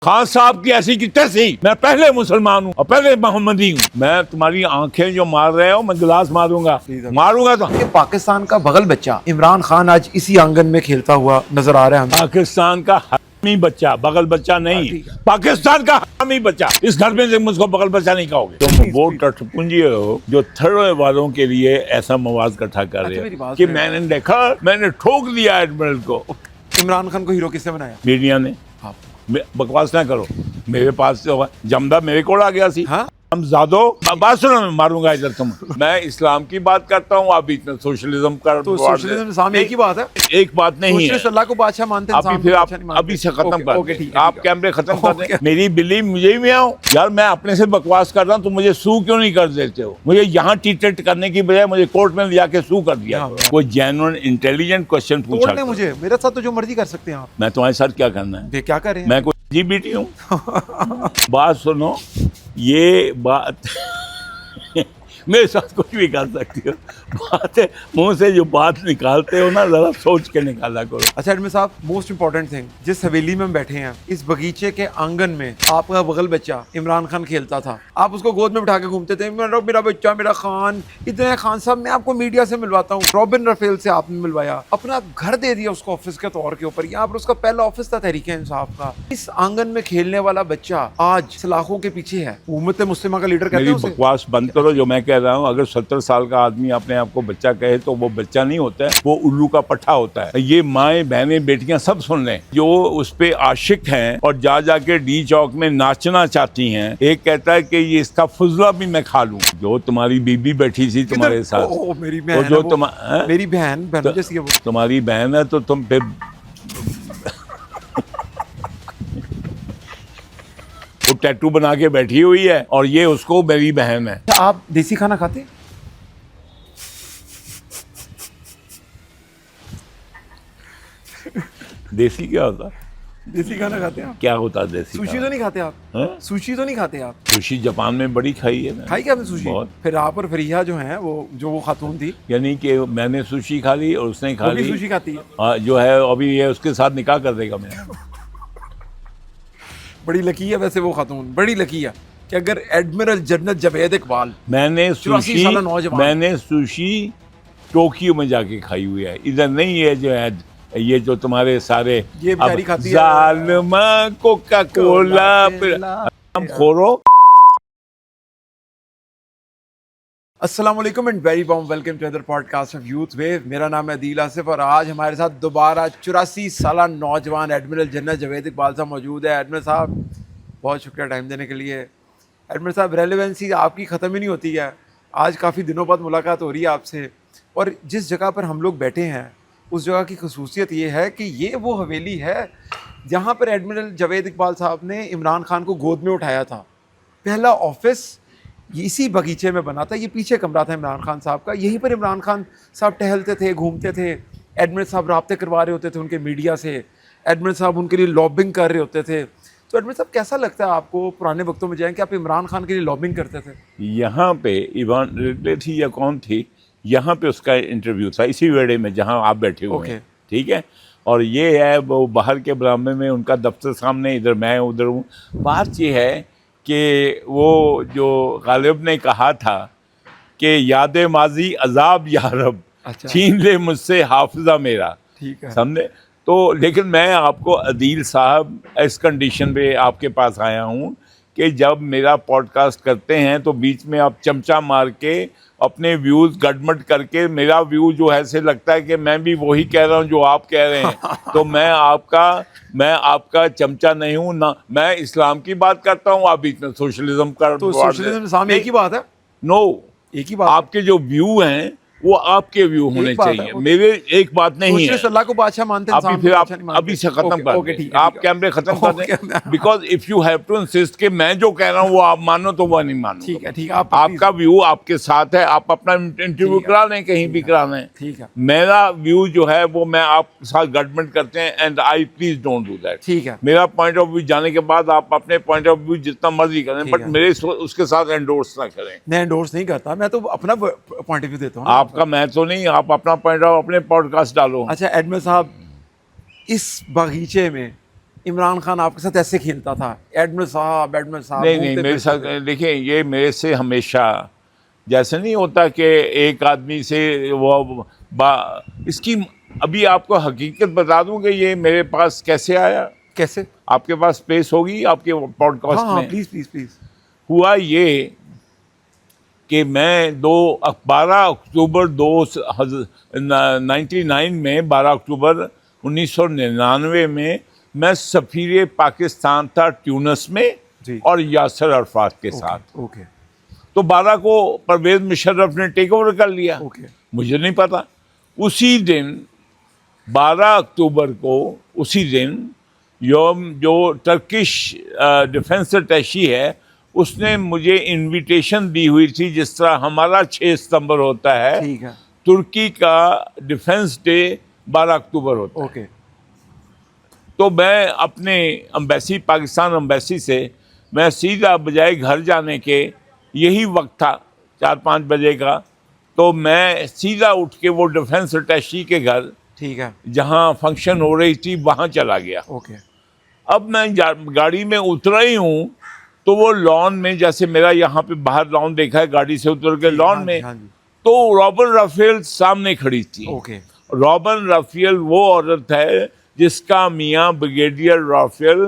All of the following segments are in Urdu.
خان صاحب کی ایسی کی تیسی، میں پہلے مسلمان ہوں اور پہلے محمدی ہوں. میں تمہاری آنکھیں جو مار رہے ہو میں گلاس ماروں گا تو. پاکستان کا بغل بچہ عمران خان آج اسی آنگن میں کھیلتا ہوا نظر آ رہا ہے ہمیں. پاکستان کا حرامی بچہ، بغل بچہ نہیں، پاکستان کا حرامی بچہ. اس گھر میں سے مجھ کو بغل بچہ نہیں کہو گے. تم وہ ٹٹ پنجی ہو جو تھڑے والوں کے لیے ایسا مواد اکٹھا کر رہے ہو کہ میں نے دیکھا، میں نے ٹھوک دیا ایڈمرل کو. عمران خان کو ہیرو کس نے بنایا؟ میڈیا نے. بکواس نہ کرو، میرے پاس جمدہ میرے کو آ گیا سی. ہم زادو بات سنو، میں ماروں گا ادھر تم. میں اسلام کی بات کرتا ہوں، آپ بیچ میں سوشلزم کر. تو سوشلزم اسلام ایک ہی بات ہے، ایک بات نہیں ہے. اللہ کو بادشاہ مانتے ہیں، پھر آپ ابھی سے ختم کر دیں. آپ کیمرے ختم کر دیں. میری بلی مجھے ہی میں آؤں یار. میں اپنے سے بکواس کر رہا ہوں تو مجھے سو کیوں نہیں کر دیتے ہو؟ مجھے یہاں ٹریٹ کرنے کی بجائے مجھے کورٹ میں لیا کے سو کر دیا. کوئی جینوئن انٹیلیجنٹ کوشچن پوچھا مجھے، میرے ساتھ تو جو مرضی کر سکتے ہیں آپ. میں تمہارے ساتھ کیا کرنا ہے؟ کیا کر رہے ہیں؟ میں کوئی جی بیٹی ہوں؟ بات سنو، یہ بات میرے ساتھ کچھ بھی کر سکتی ہو. بات ہے منہ سے جو بات نکالتے ہو نا، ذرا سوچ کے نکالا کرو. اچھا ایڈمن صاحب، موسٹ امپورٹنٹ تھنگ، جس حویلی میں ہم بیٹھے ہیں اس باغیچے کے آنگن میں آپ کا بغل بچہ عمران خان کھیلتا تھا. آپ اس کو گود میں بٹھا کے گھومتے تھے، میرا بچہ، میرا خان. اتنے خان صاحب میں آپ کو میڈیا سے ملواتا ہوں، رابن رفیل سے آپ نے ملوایا، اپنا گھر دے دیا اس کو آفس کے طور کے اوپر. یہاں پر اس کا پہلا آفس تھا تحریک انصاف کا. اس آنگن میں کھیلنے والا بچہ آج سلاخوں کے پیچھے ہے. امت مسلمہ کا لیڈر کہتے ہیں اسے. بکواس بند کرو. جو میں کہہ رہا ہوں، اگر 70 سال کا آدمی اپنے آپ کو بچہ کہے تو وہ بچہ نہیں ہوتا ہے، وہ الو کا پٹھا ہوتا ہے. یہ مائیں بہنیں بیٹیاں سب سن لیں جو اس پہ عاشق ہیں اور جا کے ڈی چوک میں ناچنا چاہتی ہیں. ایک کہتا ہے کہ یہ اس کا فضلہ بھی میں کھا لوں. جو تمہاری بیوی بیٹھی تھی تمہارے ساتھ، میری بہن جیسی ہے وہ. تمہاری بہن ہے تو تم پہ وہ ٹیٹو بنا کے بیٹھی ہوئی ہے اور یہ اس کو میری بہن ہے. آپ دیسی کھانا کھاتے ہیں؟ دیسی کیا ہوتا؟ دیسی کھانا کھاتے ہیں آپ؟ کیا ہوتا دیسی؟ سوشی تو نہیں کھاتے آپ؟ سوشی تو نہیں کھاتے آپ؟ سوشی جاپان میں بڑی کھائی ہے. کھائی کیا آپ نے سوشی؟ بہت. پھر آپ اور فریحہ جو ہیں وہ خاتون تھی، یعنی کہ میں نے سوشی کھا لی اور اس نے کھا لی. سوشی کھاتی ہے جو ہے ابھی یہ اس کے ساتھ نکاح کر دے گا. میں بڑی لکی ہے ویسے وہ خاتون، بڑی لکی ہے کہ اگر ایڈمرل جنرل جاوید اقبال میں نے سوشی ٹوکیو میں جا کے کھائی ہوئی ہے، ادھر نہیں ہے. جو ہے یہ جو تمہارے سارے ظالمہ کوکا کولا ہم خورو. السلام علیکم and very warm welcome to other podcast of youth view. میرا نام ہے عدیل آصف اور آج ہمارے ساتھ دوبارہ 84 سالہ نوجوان ایڈمرل جنرل جاوید اقبال صاحب موجود ہے. ایڈمرل صاحب بہت شکریہ ٹائم دینے کے لیے. ایڈمرل صاحب ریلیونسی آپ کی ختم ہی نہیں ہوتی ہے. آج کافی دنوں بعد ملاقات ہو رہی ہے آپ سے، اور جس جگہ پر ہم لوگ بیٹھے ہیں اس جگہ کی خصوصیت یہ ہے کہ یہ وہ حویلی ہے جہاں پر ایڈمرل جاوید اقبال صاحب نے عمران خان کو گود میں اٹھایا تھا. پہلا آفس اسی باغیچے میں بنا تھا. یہ پیچھے کمرہ تھا عمران خان صاحب کا. یہیں پر عمران خان صاحب ٹہلتے تھے، گھومتے تھے. ایڈمرل صاحب رابطے کروا رہے ہوتے تھے ان کے میڈیا سے. ایڈمرل صاحب ان کے لیے لابنگ کر رہے ہوتے تھے. تو ایڈمرل صاحب کیسا لگتا ہے آپ کو پرانے وقتوں میں جائیں کہ آپ عمران خان کے لیے لابنگ کرتے تھے؟ یہاں پہ ایوان ریڈلے تھی یا کون تھی، یہاں پہ اس کا انٹرویو تھا اسی ویڑے میں جہاں آپ بیٹھے ہوئے ہیں. ٹھیک ہے. اور یہ ہے وہ باہر کے برامے میں ان کا دفتر سامنے، ادھر میں ادھر ہوں. بات یہ ہے کہ وہ جو غالب نے کہا تھا کہ یاد ماضی عذاب یا رب، چھین لے مجھ سے حافظہ میرا. ٹھیک ہے، سمجھے؟ تو لیکن میں آپ کو عدیل صاحب اس کنڈیشن پہ آپ کے پاس آیا ہوں کہ جب میرا پوڈ کاسٹ کرتے ہیں تو بیچ میں آپ چمچہ مار کے اپنے ویوز گڈمڈ کر کے میرا ویو جو ایسے لگتا ہے کہ میں بھی وہی کہہ رہا ہوں جو آپ کہہ رہے ہیں. تو میں آپ کا چمچہ نہیں ہوں نہ. میں اسلام کی بات کرتا ہوں، آپ بیچ میں سوشلزم کا. تو سوشلزم اسلام ایک ہی بات ہے. نو، ایک ہی بات. آپ کے جو ویو ہیں وہ آپ کے ویو ہونے چاہیے، میرے ایک بات نہیں ہے. اللہ کو بادشاہ مانتے ہیں. پھر آپ ابھی سے ختم کر دیں، آپ کیمرے ختم کر دیں. Because of you have to insist کہ میں جو کہہ رہا ہوں وہ آپ مانو تو وہ نہیں مانو. ٹھیک ہے، ٹھیک ہے. آپ کا ویو آپ کے ساتھ ہے، آپ اپنا انٹرویو کرا لیں کہیں بھی کرا لیں. ٹھیک ہے. میرا ویو جو ہے وہ میں آپ کے ساتھ گڈمنٹ کرتے ہیں and I please don't do that. ٹھیک ہے. میرا پوائنٹ آف ویو جانے کے بعد آپ اپنے پوائنٹ آف ویو جتنا مرضی کریں، بٹ میرے اس کے ساتھ انڈورس نہ کریں. میں انڈورس نہیں کرتا، میں تو اپنا پوائنٹ آف ویو دیتا ہوں. آپ کا میں تو نہیں، آپ اپنا پوائنٹ آف اپنے پوڈ کاسٹ ڈالو. اچھا ایڈمن صاحب، اس باغیچے میں عمران خان آپ کے ساتھ ایسے کھیلتا تھا, ایڈمرل صاحب نہیں گھومتے میرے ساتھ پھرتے تھے. دیکھیں, یہ میرے سے ہمیشہ جیسے نہیں ہوتا کہ ایک آدمی سے وہ اس کی ابھی آپ کو حقیقت بتا دوں کہ یہ میرے پاس کیسے آیا. کیسے؟ آپ کے پاس اسپیس ہوگی آپ کے پوڈ ہاں کاسٹ ہاں میں. پلیز. ہوا یہ کہ میں 12 اکتوبر 1999 میں 12 اکتوبر 1999 میں سفیر پاکستان تھا ٹیونس میں جی. اور یاسر عرفات کے ساتھ. اوکے تو 12 کو پرویز مشرف نے ٹیک اوور کر لیا. اوکے مجھے نہیں پتا. اسی دن 12 اکتوبر کو اسی دن یوم جو ٹرکش ڈیفنس اٹیشی ہے اس نے مجھے انویٹیشن دی ہوئی تھی, جس طرح ہمارا 6 ستمبر ہوتا ہے ٹھیک ہے. ترکی کا ڈیفنس ڈے 12 اکتوبر ہوتا ہے. اوکے تو میں اپنے امبیسی پاکستان امبیسی سے میں سیدھا بجائے گھر جانے کے, یہی وقت تھا 4-5 بجے کا, تو میں سیدھا اٹھ کے وہ ڈیفنس اٹیشی کے گھر ٹھیک ہے. جہاں فنکشن ہو رہی تھی وہاں چلا گیا. اوکے اب میں گاڑی میں اترا ہی ہوں تو وہ لان میں, جیسے میرا یہاں پہ باہر لان دیکھا ہے, گاڑی سے اتر کے لان میں, تو رابن رافیل سامنے کھڑی تھی. اوکے رابن رافیل وہ عورت ہے جس کا میاں بریگیڈیئر رافیل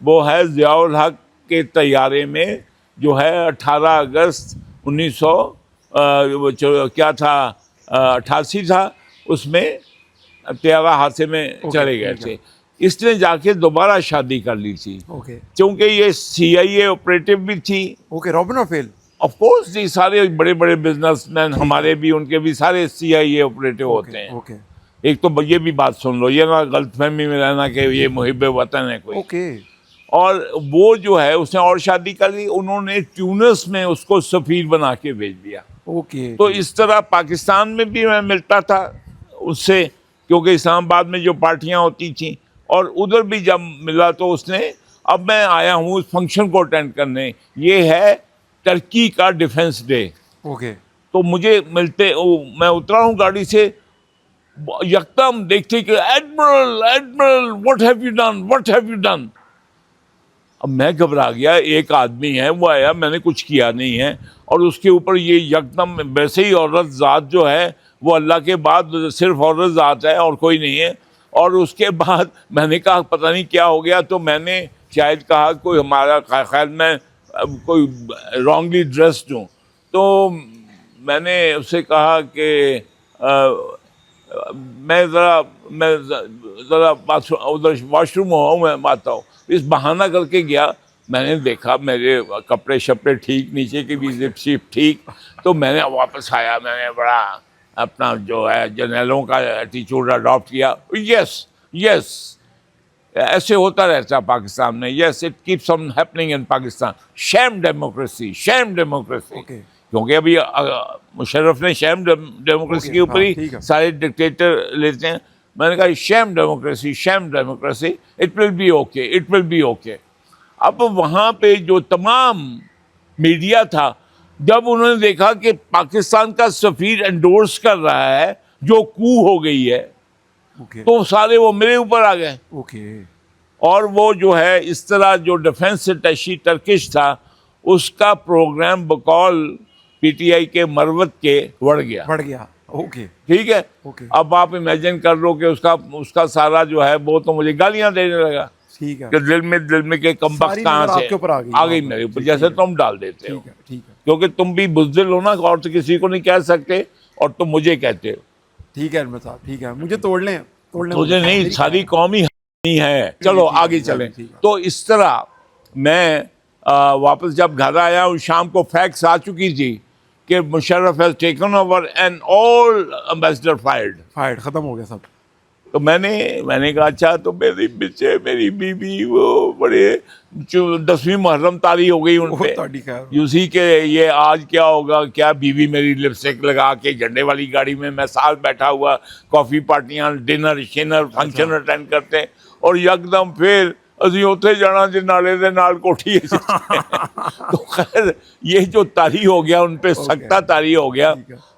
وہ ہے ضیاء الحق کے طیارے میں, جو ہے 18 اگست 1900 کیا تھا 88 تھا, اس میں طیارہ حادثے میں چلے گئے تھے. اس نے جا کے دوبارہ شادی کر لی تھی اوکے کیونکہ یہ CIA آپریٹو بھی تھی. Okay Robin Raphel of course یہ سارے بڑے بڑے بزنس مین ہمارے بھی ان کے بھی سارے CIA آپریٹو ہوتے ہیں. اوکے ایک تو یہ بھی بات سن لو, یہ نہ غلط فہمی میں رہنا کہ یہ محب وطن ہے کوئی. اوکے اور وہ جو ہے اس نے اور شادی کر لی, انہوں نے ٹیونس میں اس کو سفیر بنا کے بھیج دیا. اوکے تو اس طرح پاکستان میں بھی میں ملتا تھا اس سے, کیونکہ اسلام آباد میں جو پارٹیاں ہوتی تھیں, اور ادھر بھی جب ملا تو اس نے, اب میں آیا ہوں اس فنکشن کو اٹینڈ کرنے, یہ ہے ٹرکی کا ڈیفنس ڈے. اوکے تو مجھے ملتے میں اترا ہوں گاڑی سے, یکدم دیکھتے کہ admiral what have you done. اب میں گھبرا گیا, ایک آدمی ہے وہ آیا, میں نے کچھ کیا نہیں ہے, اور اس کے اوپر یہ یکدم, ویسے ہی عورت ذات جو ہے وہ اللہ کے بعد صرف عورت ذات ہے اور کوئی نہیں ہے. اور اس کے بعد میں نے کہا پتہ نہیں کیا ہو گیا, تو میں نے شاید کہا کوئی ہمارا خیال میں کوئی رانگلی ڈریسڈ ہوں. تو میں نے اس سے کہا کہ میں ذرا ادھر واش روم ہوا ہوں, میں آتا ہوں. اس بہانہ کر کے گیا, میں نے دیکھا میرے کپڑے شپڑے ٹھیک, نیچے کی بھی زپ شپ ٹھیک, تو میں نے واپس آیا, میں نے بڑا اپنا جو ہے جرنیلوں کا ایٹیچیوڈ اڈاپٹ کیا. یس ایسے ہوتا رہتا ہے پاکستان میں. Yes it keeps on happening in Pakistan. Shame democracy. Okay کیونکہ ابھی مشرف نے شیم ڈیموکریسی کے اوپر ہی سارے ڈکٹیٹر لیتے ہیں. میں نے کہا shame democracy, it will be okay. اب وہاں پہ جو تمام میڈیا تھا, جب انہوں نے دیکھا کہ پاکستان کا سفیر انڈورس کر رہا ہے جو کو ہو گئی ہے, تو سارے وہ میرے اوپر آ گئے. اوکے اور وہ جو ہے اس طرح جو ڈیفنس اٹیشی ٹرکش تھا, اس کا پروگرام بقول PTI کے مروت کے بڑھ گیا. اوکے ٹھیک ہے. اب آپ امیجن کر لو کہ اس کا سارا جو ہے وہ تو مجھے گالیاں دینے لگا. ٹھیک ہے. کہ دل میں کہ کم بخت کہاں سے آ گئی میرے اوپر, جیسے تم ڈال دیتے ہو, کیونکہ تم بھی بزدل ہو نا, اور تو کسی کو نہیں کہہ سکتے, اور تم مجھے کہتے ہو. ٹھیک ہے احمد صاحب, ٹھیک ہے, مجھے توڑ لیں. مجھے نہیں, ساری قوم ہی ہے. چلو آگے چلیں. تو اس طرح میں واپس جب گھر آیا ہوں, شام کو فیکس آ چکی تھی کہ Musharraf has taken over and all ambassador fired. ختم ہو گیا سب. تو میں نے کہا اچھا, تو میری بچے میری بیوی وہ بڑے 10ویں محرم طاری ہو گئی ان پہ. اسی کے یہ آج کیا ہوگا, کیا بیوی میری لپسٹک لگا کے جھنڈے والی گاڑی میں ساتھ بیٹھا ہوا, کافی پارٹیاں, ڈنر شنر فنکشن اٹینڈ کرتے, اور یکدم پھر ਅਸੀਂ ਉੱਥੇ ਜਾਣਾ ਜੇ ਨਾਲੇ ਦੇ ਨਾਲ ਕੋਠੀ ہے. تو خیر یہ جو طاری ہو گیا ان پہ سختہ طاری ہو گیا.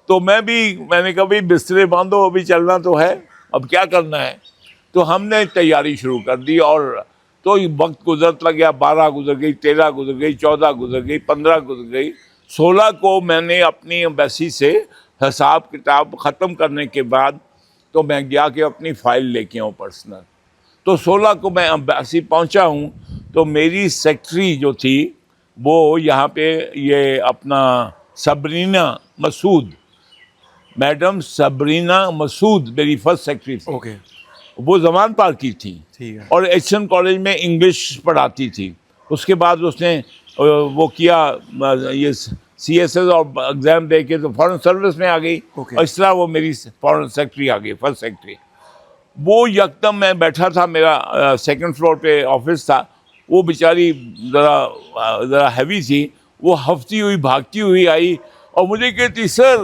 تو میں نے کہا بھائی بسترے باندھو, ابھی چلنا تو ہے, اب کیا کرنا ہے. تو ہم نے تیاری شروع کر دی, اور تو وقت گزرتا گیا، 12 گزر گئی، 13 گزر گئی، 14 گزر گئی، 15 گزر گئی، 16 کو میں نے اپنی ایمبیسی سے حساب کتاب ختم کرنے کے بعد تو میں گیا کہ اپنی فائل لے کے آؤں پرسنل. تو 16 کو میں ایمبیسی پہنچا ہوں تو میری سیکٹری جو تھی وہ یہاں پہ یہ اپنا سبرینا مسعود، میڈم سبرینا مسعود میری فرسٹ سیکٹری تھی. اوکے. وہ زمان پارک کی تھی ٹھیک ہے. اور ایچ این کالج میں انگلش پڑھاتی تھی. اس کے بعد اس نے وہ کیا یہ سی ایس ایس اور ایگزام دے کے تو فارن سروس میں آ گئی. Okay. اور اس طرح وہ میری فارن سیکٹری آ گئی، فرسٹ سیکٹری. وہ یکدم میں بیٹھا تھا، میرا سیکنڈ فلور پہ آفس تھا. وہ بیچاری ذرا ہیوی تھی، وہ ہفتی ہوئی بھاگتی ہوئی آئی اور مجھے کہتی سر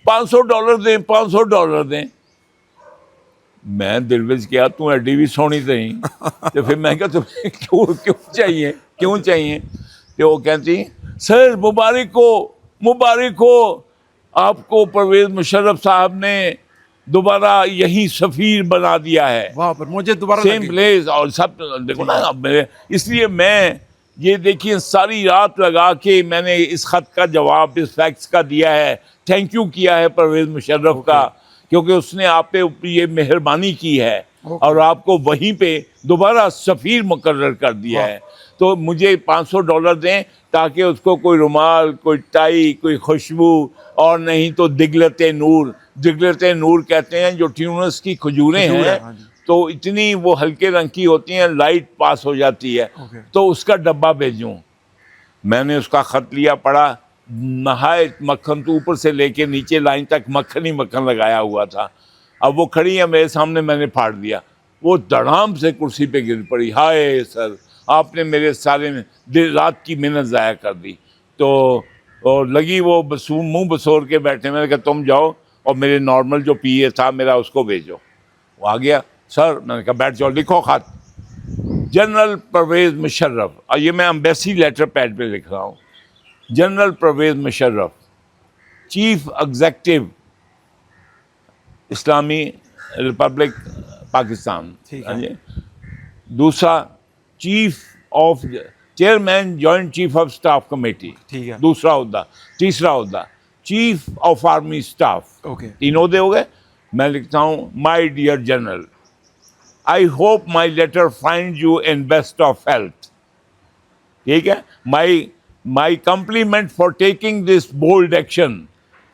$500 دیں، $500 دیں. میں دل وچ کیا تو ایڈی بھی سونی نہیں. تو پھر میں کہا تمہیں کیوں چاہیے؟ تو وہ کہتی سر مبارک ہو آپ کو پرویز مشرف صاحب نے دوبارہ یہی سفیر بنا دیا ہے. وہاں پر مجھے دوبارہ سیم پلیس اور سب. دیکھو نا اس لیے میں یہ دیکھیے ساری رات لگا کے میں نے اس خط کا جواب اس فیکس کا دیا ہے. تھینک یو کیا ہے پرویز مشرف کا، کیونکہ اس نے آپ پہ یہ مہربانی کی ہے اور آپ کو وہیں پہ دوبارہ سفیر مقرر کر دیا ہے. تو مجھے $500 دیں تاکہ اس کو کوئی رومال، کوئی ٹائی، کوئی خوشبو، اور نہیں تو دگلت نور کہتے ہیں جو ٹیونس کی کھجوریں ہیں، تو اتنی وہ ہلکے رنگ کی ہوتی ہیں، لائٹ پاس ہو جاتی ہے. تو اس کا ڈبہ بھیجوں. میں نے اس کا خط لیا، پڑھا. نہایت مکھن تو اوپر سے لے کے نیچے لائن تک مکھن ہی مکھن لگایا ہوا تھا. اب وہ کھڑی ہے میرے سامنے، میں نے پھاڑ دیا. وہ دڑام سے کرسی پہ گر پڑی. ہائے سر، آپ نے میرے سارے دن رات کی محنت ضائع کر دی. تو اور لگی وہ منہ بسور کے بیٹھے. میں نے کہا تم جاؤ اور میرے نارمل جو پی اے تھا میرا اس کو بھیجو. وہ آ گیا. سر میں نے کہا بیٹھ جاؤ، لکھو خط. جنرل پرویز مشرف، اور یہ میں ایمبیسی لیٹر پیڈ پہ لکھ رہا ہوں. General Pervez Musharraf, chief executive اسلامی ریپبلک پاکستان. دوسرا chief of chairman joint chief of staff committee, دوسرا عہدہ. تیسرا عہدہ چیف آف آرمی اسٹاف. تین عہدے ہو گئے. میں لکھتا ہوں my dear general, I hope my letter find you in best of health. ٹھیک ہے. My compliment for taking this bold action,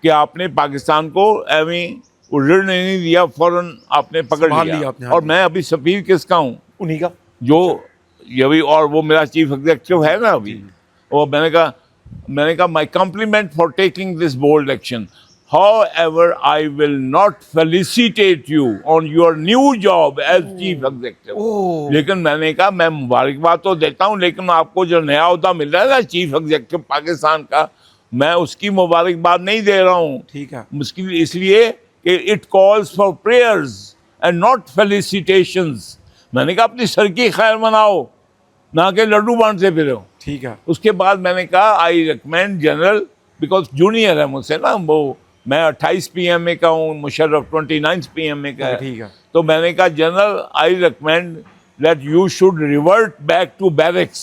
کہ آپ نے پاکستان کو ایویں اڑنے نہیں دیا، فوراً آپ نے پکڑ لیا. اور میں ابھی سفیر کس کا ہوں؟ انہی کا، جو یہ اور وہ میرا چیف ایگزیکٹو ہے نا ابھی. اور میں نے کہا my compliment for taking this bold action. However, I will not felicitate you on your new job as chief executive. لیکن میں نے کہا میں مبارکباد تو دیتا ہوں، لیکن آپ کو جو نیا عہدہ مل رہا ہے نا چیف ایگزیکٹو پاکستان کا، میں اس کی مبارکباد نہیں دے رہا ہوں. ٹھیک ہے. اس لیے کہ it calls for prayers and not felicitations. میں نے کہا اپنی سر کی خیر مناؤ، نہ کہ لڈو بانٹتے پھرو. ٹھیک ہے. اس کے بعد میں نے کہا I recommend general, because junior ہے مجھ سے نا وہ، میں 28 PMA کا ہوں، مشرف 29 PMA کا ہے. ٹھیک ہے. تو میں نے کہا general I recommend that you should revert back to barracks.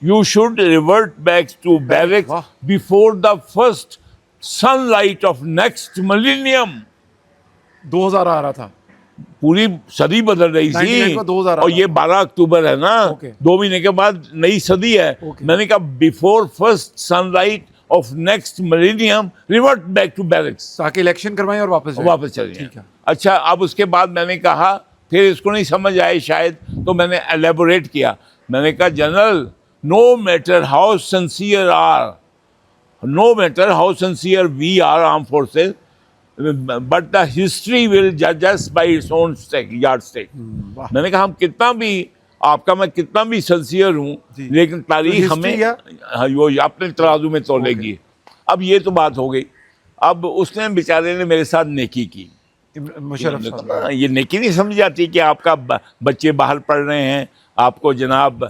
You should revert back to barracks before the first sunlight of next millennium. 2000 آ رہا تھا، پوری صدی بدل رہی تھی، اور یہ 12 اکتوبر ہے نا، 2 مہینے کے بعد نئی صدی ہے. میں نے کہا before first sunlight of next millennium revert back to barracks, تاکہ الیکشن کروائیں اور واپس چلے جائیں. اچھا، اب اس کے بعد میں نے کہا، پھر اس کو نہیں سمجھ آئے شاید، تو میں نے ایلیبوریٹ کیا. میں نے کہا general, no matter how sincere we are armed forces, but the history will judge us by its own yardstick. میں نے کہا ہم کتنا بھی، آپ کا میں کتنا بھی سنسیئر ہوں، لیکن تاریخ ہمیں وہ اپنے ترازو میں تولے گی. اب یہ تو بات ہو گئی. اب اس نے بیچارے نے میرے ساتھ نیکی کی. یہ نیکی نہیں سمجھ جاتی کہ آپ کا بچے باہر پڑھ رہے ہیں، آپ کو جناب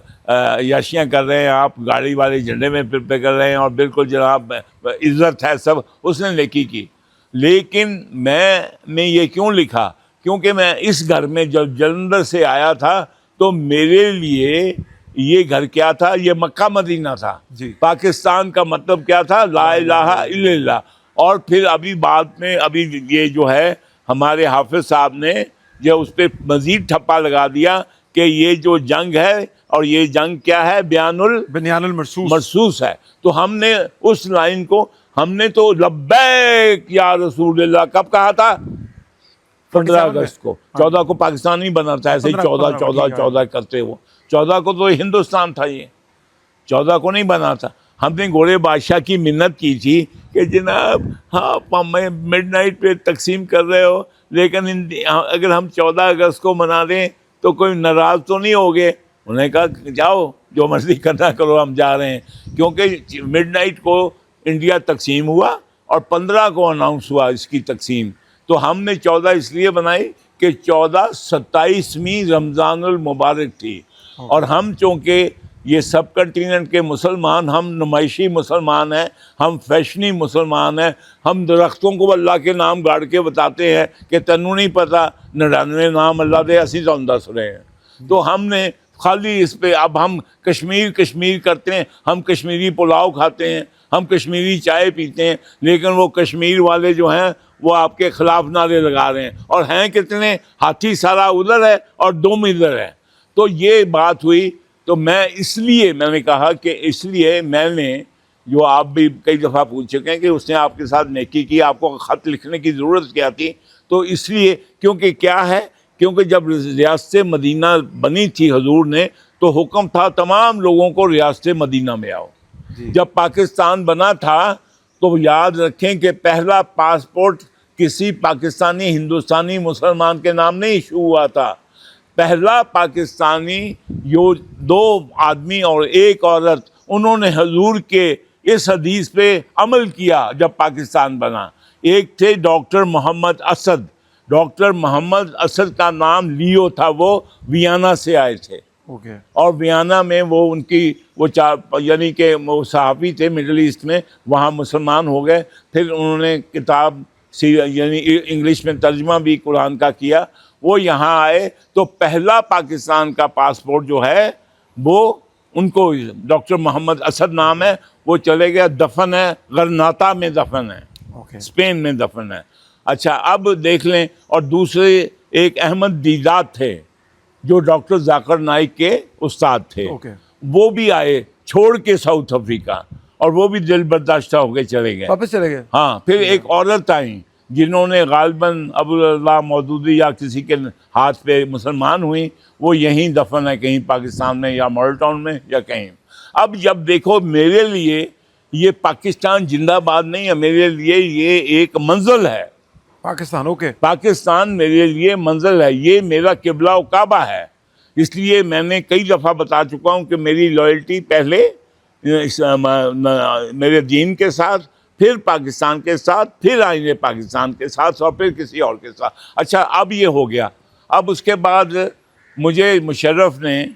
یاشیاں کر رہے ہیں، آپ گاڑی والے جھنڈے میں پہ کر رہے ہیں، اور بالکل جناب عزت ہے سب. اس نے نیکی کی. لیکن میں نے یہ کیوں لکھا؟ کیونکہ میں اس گھر میں جب جلندھر سے آیا تھا تو میرے لیے یہ گھر کیا تھا؟ یہ مکہ مدینہ تھا. جی. پاکستان کا مطلب کیا تھا؟ لا الہ الا اللہ. اور پھر ابھی بعد میں ابھی یہ جو ہے ہمارے حافظ صاحب نے جو اس پہ مزید ٹھپا لگا دیا کہ یہ جو جنگ ہے اور یہ جنگ کیا ہے؟ بنیان المرصوص مرصوص ہے. تو ہم نے اس لائن کو ہم نے تو لبیک یا رسول اللہ کب کہا تھا؟ 15 اگست کو. 14 کو پاکستان نہیں بنا تھا، ایسے 14 کرتے وہ. 14 کو تو ہندوستان تھا، یہ 14 کو نہیں بنا تھا. ہم نے گھوڑے بادشاہ کی منت کی تھی کہ جناب ہاں میں مڈ نائٹ پہ تقسیم کر رہے ہو، لیکن اگر ہم 14 اگست کو منا دیں تو کوئی ناراض تو نہیں ہوگے. انہوں نے کہا جاؤ جو مرضی کرنا کرو، ہم جا رہے ہیں. کیونکہ مڈ نائٹ کو انڈیا تقسیم ہوا اور 15 کو اناؤنس ہوا اس کی تقسیم. تو ہم نے 14 اس لیے بنائی کہ 14 27ویں رمضان المبارک تھی. اور ہم چونکہ یہ سب کنٹیننٹ کے مسلمان، ہم نمائشی مسلمان ہیں، ہم فیشنی مسلمان ہیں، ہم درختوں کو اللہ کے نام گاڑ کے بتاتے ہیں کہ تنوں نہیں پتہ 99 نام اللہ دے اسی تو دس رہے ہیں. تو ہم نے خالی اس پہ اب ہم کشمیر کرتے ہیں، ہم کشمیری پلاؤ کھاتے ہیں، ہم کشمیری چائے پیتے ہیں، لیکن وہ کشمیر والے جو ہیں وہ آپ کے خلاف نعرے لگا رہے ہیں. اور ہیں کتنے؟ ہاتھی سارا ادھر ہے اور دم ادھر ہے. تو یہ بات ہوئی. تو اس لیے میں نے کہا کہ اس لیے میں نے جو آپ بھی کئی دفعہ پوچھ چکے ہیں کہ اس نے آپ کے ساتھ نیکی کی، آپ کو خط لکھنے کی ضرورت کیا تھی؟ تو اس لیے کیونکہ کیا ہے، کیونکہ جب ریاست مدینہ بنی تھی حضور نے تو حکم تھا تمام لوگوں کو ریاست مدینہ میں آؤ. جب پاکستان بنا تھا تو یاد رکھیں کہ پہلا پاسپورٹ کسی پاکستانی ہندوستانی مسلمان کے نام نہیں ایشو ہوا تھا. پہلا پاکستانی جو 2 آدمی اور 1 عورت، انہوں نے حضور کے اس حدیث پہ عمل کیا جب پاکستان بنا. ایک تھے ڈاکٹر محمد اسد. ڈاکٹر محمد اسد کا نام لیو تھا، وہ ویانا سے آئے تھے. اور ویانا میں وہ ان کی یعنی کہ وہ صحافی تھے مڈل ایسٹ میں، وہاں مسلمان ہو گئے. پھر انہوں نے کتاب یعنی انگلش میں ترجمہ بھی قرآن کا کیا. وہ یہاں آئے تو پہلا پاکستان کا پاسپورٹ جو ہے وہ ان کو ڈاکٹر محمد اسد نام ہے، وہ چلے گیا، دفن ہے غرناطہ میں دفن ہے، اسپین میں دفن ہے. اچھا اب دیکھ لیں. اور دوسرے ایک احمد دیدات تھے جو ڈاکٹر ذاکر نائک کے استاد تھے. وہ بھی آئے چھوڑ کے ساؤتھ افریقہ، اور وہ بھی دل برداشتہ ہو کے چلے گئے، واپس چلے گئے. ہاں پھر ایک عورت آئیں جنہوں نے غالباً ابواللہ مودودی یا کسی کے ہاتھ پہ مسلمان ہوئیں، وہ یہیں دفن ہے کہیں پاکستان میں یا ماڈل ٹاؤن میں یا کہیں. اب جب دیکھو میرے لیے یہ پاکستان زندہ باد نہیں ہے، میرے لیے یہ ایک منزل ہے. پاکستان میرے لیے منزل ہے، یہ میرا قبلہ و کعبہ ہے. اس لیے میں نے کئی دفعہ بتا چکا ہوں کہ میری لائلٹی پہلے میرے دین کے ساتھ، پھر پاکستان کے ساتھ، پھر آئین پاکستان کے ساتھ، اور پھر کسی اور کے ساتھ. اچھا اب یہ ہو گیا. اب اس کے بعد مجھے مشرف نے،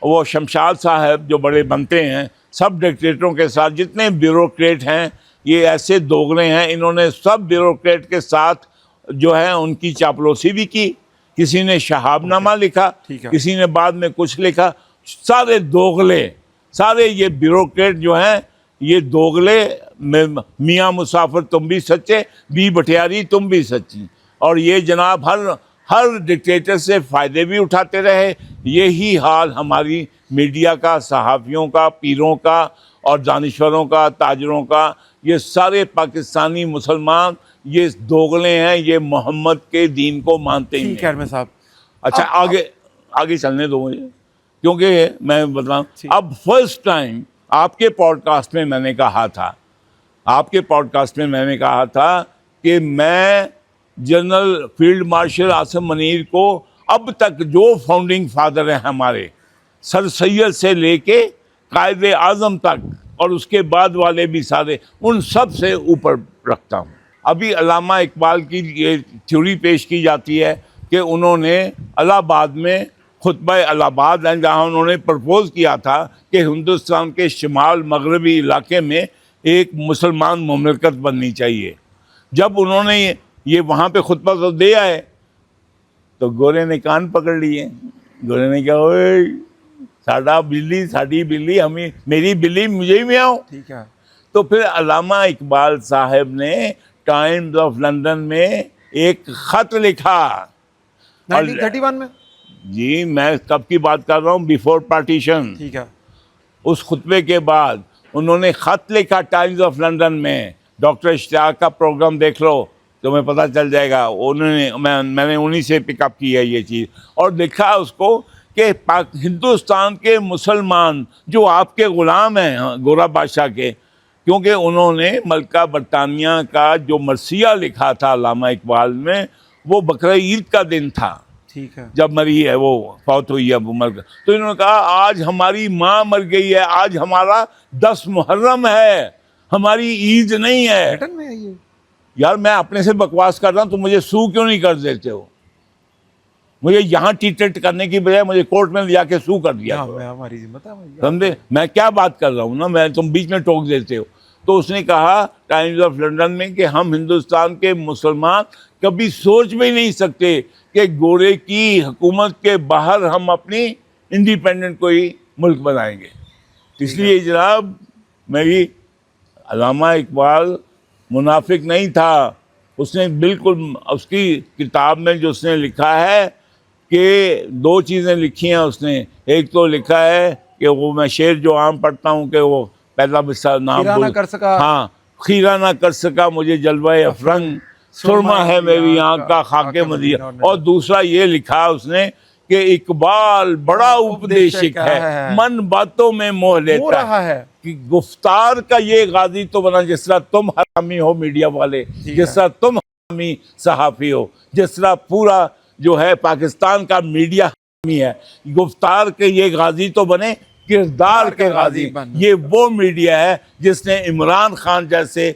وہ شمشاد صاحب جو بڑے بنتے ہیں، سب ڈکٹیٹروں کے ساتھ جتنے بیوروکریٹ ہیں یہ ایسے دوغلے ہیں، انہوں نے سب بیوروکریٹ کے ساتھ جو ہے ان کی چاپلوسی بھی کی. کسی نے شہاب نامہ لکھا، کسی نے بعد میں کچھ لکھا. سارے دوغلے، سارے یہ بیوروکریٹ جو ہیں یہ دوغلے. میاں مسافر تم بھی سچے، بی بٹیاری تم بھی سچی. اور یہ جناب ہر ڈکٹیٹر سے فائدے بھی اٹھاتے رہے. یہی حال ہماری میڈیا کا، صحافیوں کا، پیروں کا اور دانشوروں کا، تاجروں کا. یہ سارے پاکستانی مسلمان یہ دوغلے ہیں، یہ محمد کے دین کو مانتے ہی ہیں. صاحب اچھا آگے چلنے دو مجھے، کیونکہ میں بتاؤں. اب فرسٹ ٹائم آپ کے پوڈ کاسٹ میں میں نے کہا تھا کہ میں general field marshal Asim Munir کو اب تک جو فاؤنڈنگ فادر ہیں ہمارے، سر سید سے لے کے قائد اعظم تک اور اس کے بعد والے بھی سارے، ان سب سے اوپر رکھتا ہوں. ابھی علامہ اقبال کی یہ تھیوری پیش کی جاتی ہے کہ انہوں نے الہ آباد میں خطبہ الہ آباد ہے جہاں انہوں نے پرپوز کیا تھا کہ ہندوستان کے شمال مغربی علاقے میں ایک مسلمان مملکت بننی چاہیے. جب انہوں نے یہ وہاں پہ خطبہ تو دے آئے تو گورے نے کان پکڑ لیے گورے نے کہا اوئے ساڈا بلی ساڈی بلی ہمیں میری بلی مجھے ہی میں آؤ. ٹھیک ہے. تو پھر علامہ اقبال صاحب نے ٹائمز آف لندن میں ایک خط لکھا. 1931 میں. جی میں کب کی بات کر رہا ہوں, بیفور پارٹیشن. ٹھیک ہے. اس خطبے کے بعد انہوں نے خط لکھا ٹائمز آف لندن میں. ڈاکٹر اشتیاق کا پروگرام دیکھ لو تمہیں پتہ چل جائے گا. انہوں نے میں نے انہی سے پک اپ کی ہے یہ چیز, اور لکھا اس کو کہ ہندوستان کے مسلمان جو آپ کے غلام ہیں گورا بادشاہ کے, کیونکہ انہوں نے ملکہ برطانیہ کا جو مرثیہ لکھا تھا علامہ اقبال میں, وہ بقرہ عید کا دن تھا. ٹھیک ہے. جب مری ہے وہ فوت ہوئی ہے وہ ملکہ, تو انہوں نے کہا آج ہماری ماں مر گئی ہے, آج ہمارا 10 محرم ہے, ہماری عید نہیں ہے. برٹن میں ہے یہ. یار میں اپنے سے بکواس کر رہا ہوں, تو مجھے سو کیوں نہیں کر دیتے ہو؟ مجھے یہاں ٹریٹ کرنے کی بجائے مجھے کورٹ میں لیا کے سو کر دیا. ہماری ذمت ہے. سمجھے میں کیا بات کر رہا ہوں نا, میں تم بیچ میں ٹوک دیتے ہو. تو اس نے کہا ٹائمز آف لندن میں کہ ہم ہندوستان کے مسلمان کبھی سوچ بھی نہیں سکتے کہ گورے کی حکومت کے باہر ہم اپنی انڈیپینڈنٹ کوئی ملک بنائیں گے. اس لیے جناب میری علامہ اقبال منافق نہیں تھا. اس نے بالکل اس کی کتاب میں جو اس نے لکھا ہے کہ 2 چیزیں لکھی ہیں اس نے. ایک تو لکھا ہے کہ وہ میں شعر جو عام پڑھتا ہوں کہ وہ پہلا نام خیرہ نہ کر سکا. ہاں, خیرہ نہ کر سکا مجھے جلوہ افرنگ, سرما ہے میری آنکھ کا خاک مدینہ. اور دوسرا یہ لکھا اس نے کہ اقبال بڑا اپدیشک ہے, من باتوں میں موہ لیتا ہے. کہ گفتار کا یہ غازی تو بنا جس طرح تم حرامی ہو میڈیا والے, جس طرح تم حرامی صحافی ہو, جس طرح پورا جو ہے پاکستان کا میڈیا حرامی ہے. گفتار کے یہ غازی تو بنے, کردار کے غازی. یہ وہ میڈیا ہے جس نے عمران خان جیسے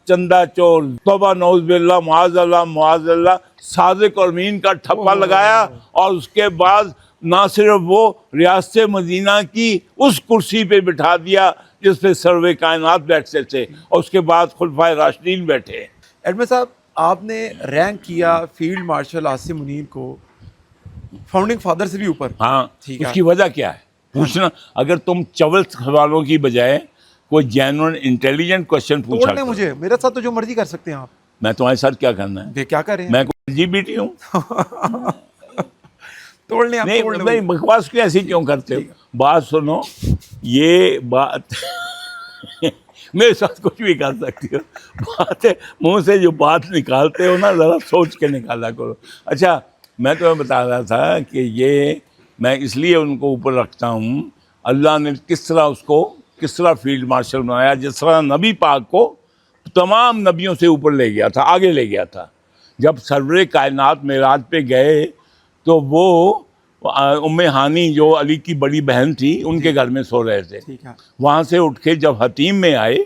چندہ چور, توبہ نعوذ باللہ, معاذ اللہ صادق اور امین کا ٹھپا لگایا, اور اس کے بعد نہ صرف وہ ریاست مدینہ کی اس کرسی پہ بٹھا دیا جس پہ سروے کائنات بیٹھتے تھے, اور اس کے بعد خلفائے راشدین بیٹھے. ایڈمن صاحب آپ نے رینک کیا فیلڈ مارشل عاصم منیر کو فاؤنڈنگ فادر سے بھی اوپر. ہاں, اس کی وجہ کیا ہے پوچھنا. اگر تم 24 سوالوں کی بجائے کوئی جینوئن انٹیلیجنٹ کوشچن پوچھا کرو. مجھے میرے ساتھ تو جو مرضی کر سکتے ہیں آپ. میں تمہارے ساتھ کیا کرنا ہے؟ کیا کر رہے ہیں؟ میں کوئی LGBT ہوں؟ توڑ لیں آپ. نہیں بکواس کیوں ایسی کیوں کرتے ہو؟ بات سنو, یہ بات میرے ساتھ کچھ بھی کر سکتی ہو. بات ہے منہ سے جو بات نکالتے ہو نا, ذرا سوچ کے نکالا کرو. اچھا میں تمہیں بتا رہا تھا کہ یہ میں اس لیے ان کو اوپر رکھتا ہوں, اللہ نے کس طرح فیلڈ مارشل بنایا, جس طرح نبی پاک کو تمام نبیوں سے اوپر لے گیا تھا, آگے لے گیا تھا. جب سرور کائنات معراج پہ گئے تو وہ ام ہانی جو علی کی بڑی بہن تھی ان کے گھر میں سو رہے تھے. وہاں سے اٹھ کے جب حتیم میں آئے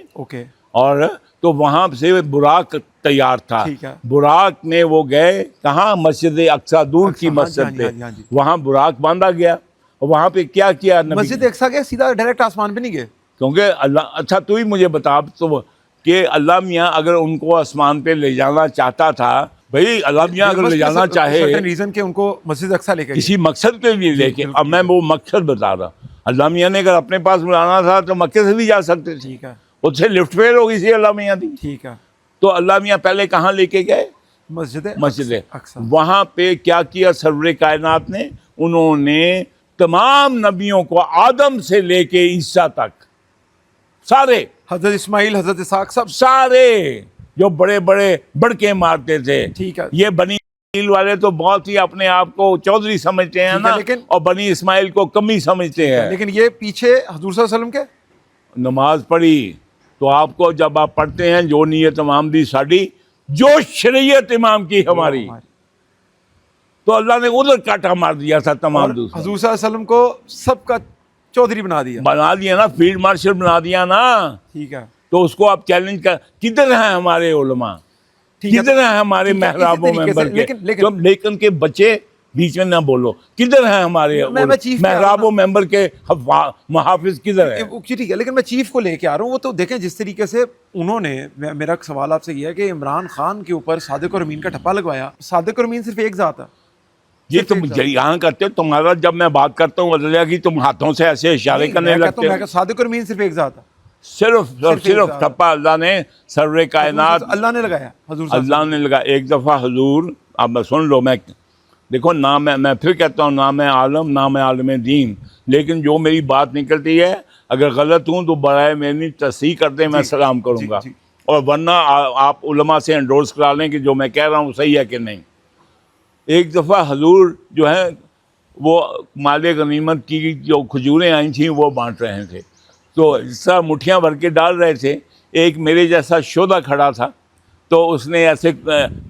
اور تو وہاں سے براق تیار تھا. براق میں وہ گئے کہاں, مسجد اقصی دور کی مسجد پہ. وہاں براق باندھا گیا. وہاں پہ کیا کیا, مسجد اقصی گئے سیدھا ڈائریکٹ آسمان پہ نہیں گئے کیونکہ اللہ. اچھا تو ہی مجھے بتا تو کہ اللہ میاں اگر ان کو آسمان پہ لے جانا چاہتا تھا, بھائی اللہ میاں اگر لے جانا چاہے ریزن کہ ان کو مسجد اقصی لے کے کسی مقصد کے لیے لے کے, اب میں وہ مقصد بتا رہا. اللہ میاں نے اگر اپنے پاس بلانا تھا تو مکے سے بھی جا سکتے تھے. اس سے لفٹ فیل ہو گئی تھی اللہ میاں دی. ٹھیک ہے. تو اللہ میاں پہلے کہاں لے کے گئے؟ مسجد. وہاں پہ کیا کیا سرور کائنات نے؟ انہوں نے تمام نبیوں کو آدم سے لے کے عیسیٰ تک سارے, حضرت اسماعیل, حضرت اسحاق, سب سارے جو بڑے بڑے بڑکے مارتے تھے. ٹھیک ہے. یہ بنی اسماعیل والے تو بہت ہی اپنے آپ کو چودھری سمجھتے ہیں نا, اور بنی اسماعیل کو کمی سمجھتے ہیں. لیکن یہ پیچھے حضور صلی اللہ علیہ وسلم کے نماز پڑھی تو آپ کو جب آپ پڑھتے ہیں جو نیت امام دی ساڈی, جو شریعت امام کی ہماری, تو اللہ نے ادھر کاٹا مار دیا تھا تمام دوسرے. حضور صلی اللہ علیہ وسلم کو سب کا چودھری بنا دیا نا, فیلڈ مارشل بنا دیا نا. ٹھیک ہے. تو اس کو آپ چیلنج کر, کدھر ہیں ہمارے علماء, کدھر ہیں ہمارے محراب و ممبر کے, لیکن کے بچے بیچ میں نہ بولو, کدھر ہیں ہمارے محراب و ممبر کے محافظ, کدھر ہیں؟ ٹھیک ہے, لیکن میں چیف کو لے کے آ رہا ہوں. وہ تو دیکھیں جس طریقے سے انہوں نے, میرا سوال آپ سے یہ ہے کہ عمران خان کے اوپر صادق اور امین کا ٹھپا لگوایا. صادق اور امین صرف ایک ذات ہے. یہ تم یہاں کرتے ہو, تمہارا جب میں بات کرتا ہوں اللہ کی تم ہاتھوں سے ایسے اشارے کرنے لگتے ہو. صادق اور امین صرف ایک ذات ہے, صرف ٹھپا اللہ نے سر کائنات اللہ نے لگایا, حضور اللہ نے لگا. ایک دفعہ حضور, اب میں سن لو, میں دیکھو نہ میں پھر کہتا ہوں نہ میں عالم نہ میں عالم دین, لیکن جو میری بات نکلتی ہے اگر غلط ہوں تو برائے میری تصحیح کر دیں, میں سلام کروں گا, اور ورنہ آپ علماء سے انڈورس کرا لیں کہ جو میں کہہ رہا ہوں صحیح ہے کہ نہیں. ایک دفعہ حضور جو ہے وہ مال غنیمت کی جو کھجوریں آئی تھیں وہ بانٹ رہے تھے, تو اس طرح مٹھیاں بھر کے ڈال رہے تھے. ایک میرے جیسا شودہ کھڑا تھا, تو اس نے ایسے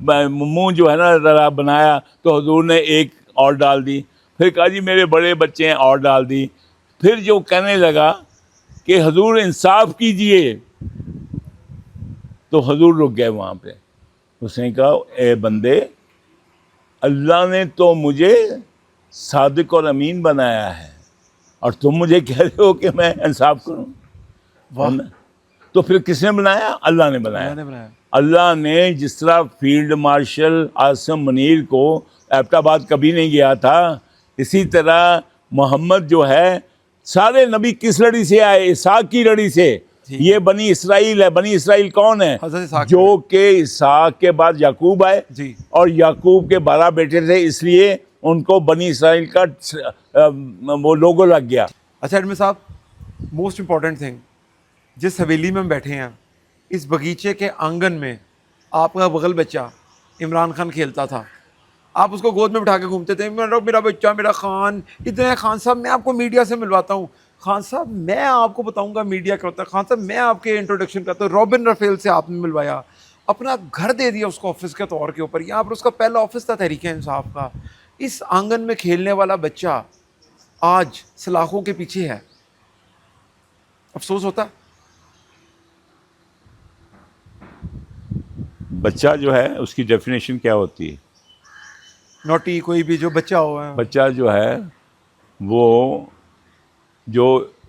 منہ جو ہے نا ذرا بنایا, تو حضور نے ایک اور ڈال دی. پھر کہا جی میرے بڑے بچے ہیں, اور ڈال دی. پھر جو کہنے لگا کہ حضور انصاف کیجئے, تو حضور رک گئے وہاں پہ. اس نے کہا اے بندے, اللہ نے تو مجھے صادق اور امین بنایا ہے, اور تم مجھے کہہ رہے ہو کہ میں انصاف کروں. تو پھر کس نے بنایا؟ اللہ نے بنایا. اللہ نے جس طرح فیلڈ مارشل عاصم منیر کو ایبٹ آباد کبھی نہیں گیا تھا, اسی طرح محمد جو ہے سارے نبی کس لڑی سے آئے؟ اسحاق کی لڑی سے. یہ بنی اسرائیل ہے. بنی اسرائیل کون ہے؟ جو کہ اسحاق کے بعد یعقوب آئے, اور یعقوب کے 12 بیٹے تھے, اس لیے ان کو بنی اسرائیل کا وہ لوگو لگ گیا. اچھا ایڈمن صاحب, موسٹ امپورٹنٹ تھنگ, جس حویلی میں ہم بیٹھے ہیں اس باغیچے کے آنگن میں آپ کا بغل بچہ عمران خان کھیلتا تھا, آپ اس کو گود میں بٹھا کے گھومتے تھے, میرا بچہ میرا خان. اتنے خان صاحب میں آپ کو میڈیا سے ملواتا ہوں, خان صاحب میں آپ کو بتاؤں گا میڈیا کیا ہوتا ہے, خان صاحب میں آپ کے انٹروڈکشن کرتا ہوں. رابن رفیل سے آپ نے ملوایا, اپنا گھر دے دیا اس کو آفس کے طور کے اوپر, یہاں پر اس کا پہلا آفس تھا تحریک انصاف کا. اس آنگن میں کھیلنے والا بچہ آج سلاخوں کے پیچھے ہے. افسوس ہوتا. بچہ جو ہے اس کی ڈیفینیشن کیا ہوتی ہے؟ نوٹی کوئی بھی جو بچہ ہو, بچہ جو ہے وہ جو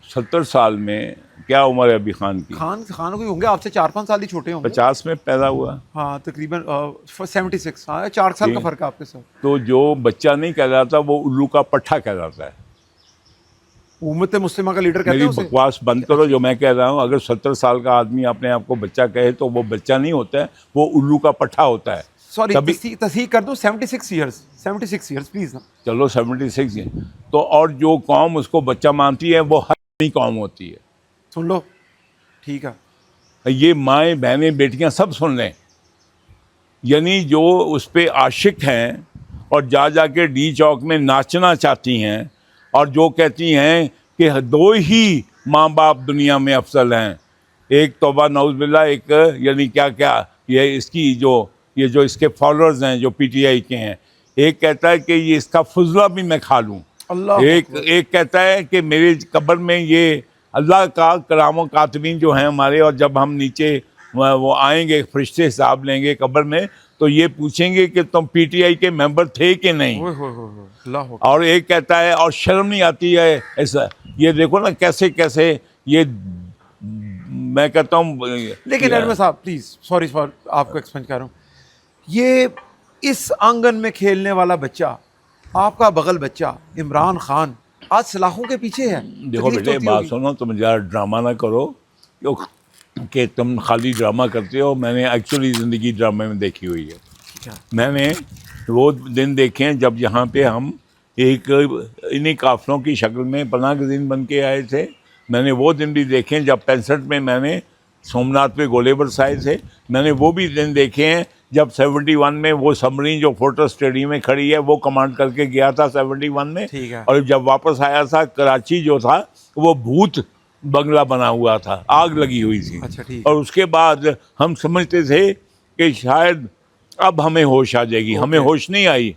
70 سال میں, کیا عمر ہے ابھی خان کی؟ خان کوئی ہوں گے آپ سے 4-5 سال ہی چھوٹے ہوں گے. 50 میں پیدا ہوا, ہاں تقریباً 76, ہاں 4 سال کا فرق ہے آپ کے ساتھ. تو جو بچہ نہیں کہلاتا وہ الو کا پٹھا کہلاتا ہے. امت مسلمہ کا لیڈر کہتے ہیں میری بکواس بند کرو, جو میں کہہ رہا ہوں اگر 70 سال کا آدمی اپنے آپ کو بچہ کہے تو وہ بچہ نہیں ہوتا ہے, وہ الو کا پٹھا ہوتا ہے. سوری تصحیح کر دوں, 76 ایئرز پلیز. چلو 76 ہے, تو اور جو قوم اس کو بچہ مانتی ہے وہ ہر قوم ہوتی ہے. سن لو, ٹھیک ہے, یہ مائیں بہنیں بیٹیاں سب سن لیں. یعنی جو اس پہ عاشق ہیں اور جا جا کے ڈی چوک میں ناچنا چاہتی ہیں, اور جو کہتی ہیں کہ 2 ہی ماں باپ دنیا میں افضل ہیں, ایک توبہ نعوذ باللہ, ایک یعنی کیا یہ اس کی جو اس کے فالوورز ہیں جو پی ٹی آئی کے ہیں, ایک کہتا ہے کہ یہ اس کا فضلہ بھی میں کھا لوں, ایک کہتا ہے کہ میرے قبر میں یہ اللہ کا کرام و کاتبین جو ہیں ہمارے, اور جب ہم نیچے وہ آئیں گے فرشتے حساب لیں گے قبر میں, تو یہ پوچھیں گے کہ تم پی ٹی آئی کے ممبر تھے کہ نہیں. اور ایک کہتا ہے اور شرم نہیں آتی ہے ایسا. یہ دیکھو نا کیسے یہ میں کہتا ہوں. لیکن ایڈمن صاحب پلیز, سوری فار آپ کو ایکسپلین کر رہا ہوں, یہ اس آنگن میں کھیلنے والا بچہ, آپ کا بغل بچہ عمران خان, آج سلاخوں کے پیچھے ہے. دیکھو بیٹے بات سنو, تم ذرا ڈرامہ نہ کرو کہ تم خالی ڈرامہ کرتے ہو. میں نے ایکچولی زندگی ڈرامے میں دیکھی ہوئی ہے. میں نے وہ دن دیکھے ہیں جب یہاں پہ ہم ایک انہیں قافلوں کی شکل میں پناہ گزین بن کے آئے تھے. میں نے وہ دن بھی دیکھے ہیں جب 65 میں میں نے سومناتھ پہ گولے برسائے تھے. میں نے وہ بھی دن دیکھے ہیں جب 71 میں وہ سبمرین جو فورٹر اسٹیڈیم میں کھڑی ہے وہ کمانڈ کر کے گیا تھا 71 میں, اور جب واپس آیا تھا کراچی جو تھا وہ بھوت بنگلہ بنا ہوا تھا, آگ لگی ہوئی تھی. اور اس کے بعد ہم سمجھتے تھے کہ شاید اب ہمیں ہوش آ جائے گی, ہمیں ہوش نہیں آئی.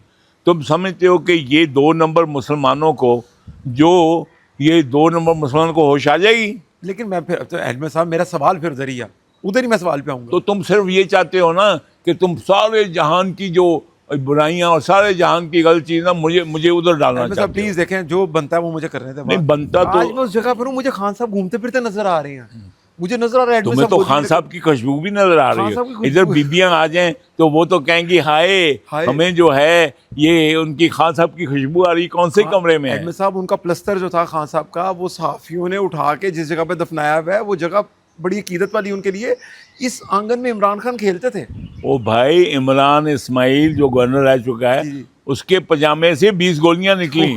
تم سمجھتے ہو کہ یہ 2 نمبر مسلمانوں کو, جو یہ 2 نمبر مسلمانوں کو ہوش آ جائے گی؟ لیکن میں پھر ایڈمن صاحب میرا سوال پھر ذریعہ ادھر ہی میں سوال پہ آؤں گا. تو تم صرف یہ چاہتے ہو نا کہ تم سارے جہان کی جو برائیاں اور سارے جہان کی غلط چیزیں مجھے ادھر ڈالنا چاہتے ہو. پلیز دیکھیں جو بنتا ہے وہ مجھے کرنے دیں. نہیں بنتا تو آج میں اس جگہ پر ہوں, مجھے خان صاحب گھومتے پھرتے نظر آ رہے ہیں. مجھے نظر آ رہا ہے تمہیں تو خان صاحب کی خوشبو بھی نظر آ رہی ہے. ادھر بیبیاں آ جائیں تو وہ تو کہیں گی ہائے ہمیں جو ہے یہ ان کی خان صاحب کی خوشبو آ رہی, کون سے کمرے میں ہے. ایڈمن صاحب ان کا پلستر جو تھا خان صاحب کا, وہ صحافیوں نے اٹھا کے جس جگہ پہ دفنایا ہوا ہے, وہ جگہ بڑی عقیدت والی ان کے لیے. اس آنگن میں عمران خان کھیلتے تھے. او بھائی, عمران اسماعیل جو گورنر رہ چکا ہے, اس کے پجامے سے 20 گولیاں نکلی.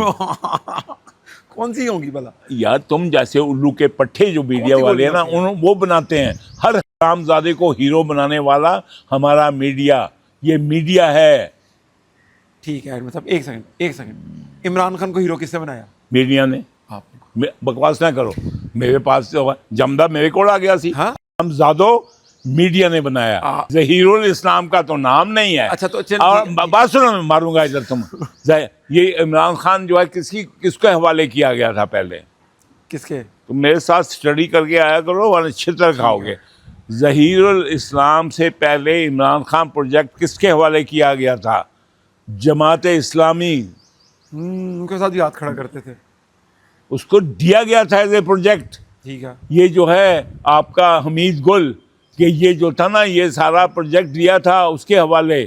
کون سی ہوں گی بھلا؟ یار تم جیسے الو کے پٹھے جو میڈیا والے ہیں نا, وہ بناتے ہیں. ہر حرامزادے کو ہیرو بنانے والا ہمارا میڈیا, یہ میڈیا ہے. ٹھیک ہے مطلب ایک سیکنڈ, عمران خان کو ہیرو کس نے بنایا؟ میڈیا نے. آپ نے. بکواس نہ کرو, میرے پاس جمدہ میرے کو آ گیا سی. حرامزادو میڈیا نے بنایا. ظہیر الاسلام کا تو نام نہیں ہے. اچھا تو اور بات سنو, میں ماروں گا ادھر تم. یہ عمران خان جو ہے کس کے حوالے کیا گیا تھا پہلے؟ کس کے؟ تم میرے ساتھ اسٹڈی کر کے آیا کرو ورنہ چھتر کھاؤ گے. ظہیر الاسلام سے پہلے عمران خان پروجیکٹ کس کے حوالے کیا گیا تھا؟ جماعت اسلامی. ان کے ساتھ ہاتھ کھڑا کرتے تھے. اس کو دیا گیا تھا ایز اے پروجیکٹ. ٹھیک ہے. یہ جو ہے آپ کا حمید گل, کہ یہ جو تھا نا, یہ سارا پروجیکٹ دیا تھا اس کے حوالے,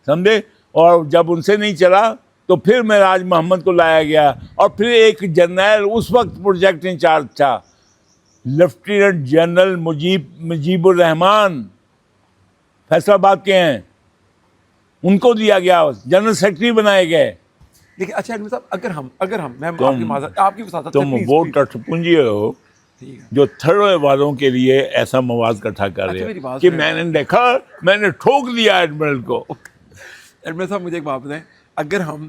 سمجھے. اور جب ان سے نہیں چلا تو پھر معراج محمد کو لایا گیا, اور پھر ایک جرنیل اس وقت پروجیکٹ انچارج تھا, لیفٹیننٹ جنرل مجیب الرحمان, فیصل آباد کے ہیں, ان کو دیا گیا, جنرل سیکرٹری بنائے گئے. لیکن اچھا ایڈمن صاحب, اگر ہم میں آپ کی وساطت تم وہ ٹٹ پونجی ہو جو تھرڈ والوں کے لیے ایسا مواد اکٹھا کر رہے ہیں کہ میں نے دیکھا, میں نے ٹھوک دیا ایڈمرل کو. ایڈمن صاحب مجھے ایک بات بتائیں, اگر ہم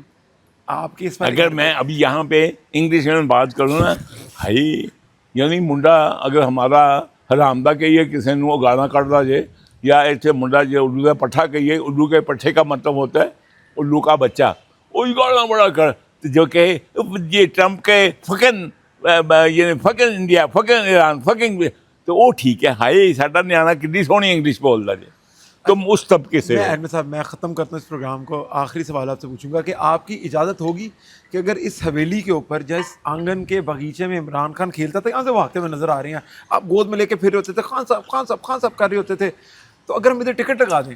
آپ کی اس اگر میں ابھی یہاں پہ انگلش میں بات کروں نا, بھائی یعنی منڈا اگر ہمارا حرامدہ کہیے کسی نے وہ گانا کٹتا جائے, یا ایسے منڈا جو اردو کا پٹھا کہیے, اردو کے پٹھے کا مطلب ہوتا ہے الو کا بچہ, وہی گانا بڑا کر جو کہ یہ ٹرمپ کے fucking India, fucking Iran, fucking, تو وہ ٹھیک ہے. ہائے ساڈا نیانا کتنی سونی انگلش بولتا جی. تم اس طبقے سے. ایڈمن صاحب میں ختم کرتا ہوں اس پروگرام کو. آخری سوال آپ سے پوچھوں گا کہ آپ کی اجازت ہوگی کہ اگر اس حویلی کے اوپر جس آنگن کے باغیچے میں عمران خان کھیلتا تھا, یہاں سے واقعے میں نظر آ رہے ہیں, آپ گود میں لے کے پھر رہے ہوتے تھے, خان صاحب خان صاحب خان صاحب کر رہے ہوتے تھے, تو اگر ہم ادھر ٹکٹ لگا دیں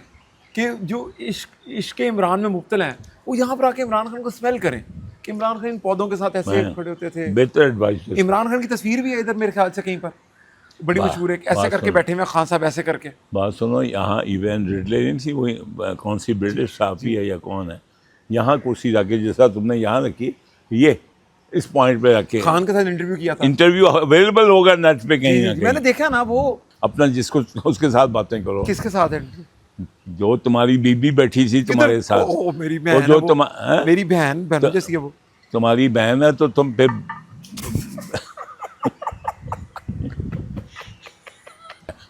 کہ جو عشق عمران میں مبتلا ہیں وہ یہاں پر آ کے عمران خان کو اسمیل کریں کہ عمران خان ان پودوں کے ساتھ ایسے کھڑے ہوتے تھے. بہتر ایڈوائس. عمران خان کی تصویر بھی ہے ادھر میرے خیال سے کہیں پر, بڑی مشہور ہے, ایسے کر کے بیٹھے ہوئے خان صاحب ایسے کر کے. بات سنو, یہاں ایون ریڈلے نہیں تھی, وہی کون سی برٹش صحافی ہے یا کون ہے, یہاں کرسی رکھ کے جیسا تم نے یہاں رکھی, یہ اس پوائنٹ پہ رکھ کے خان کے ساتھ انٹرویو کیا تھا. انٹرویو اویلیبل ہوگا نیٹ پہ کہیں نہ کہیں. میں نے دیکھا نا, وہ اپنا جس کو اس کے ساتھ باتیں کرو. کس کے ساتھ ہے؟ جو تمہاری بیوی بیٹھی تھی تمہارے ساتھ. میری بہن, جو میری بہن جیسی ہے وہ. تمہاری بہن ہے تو تم پھر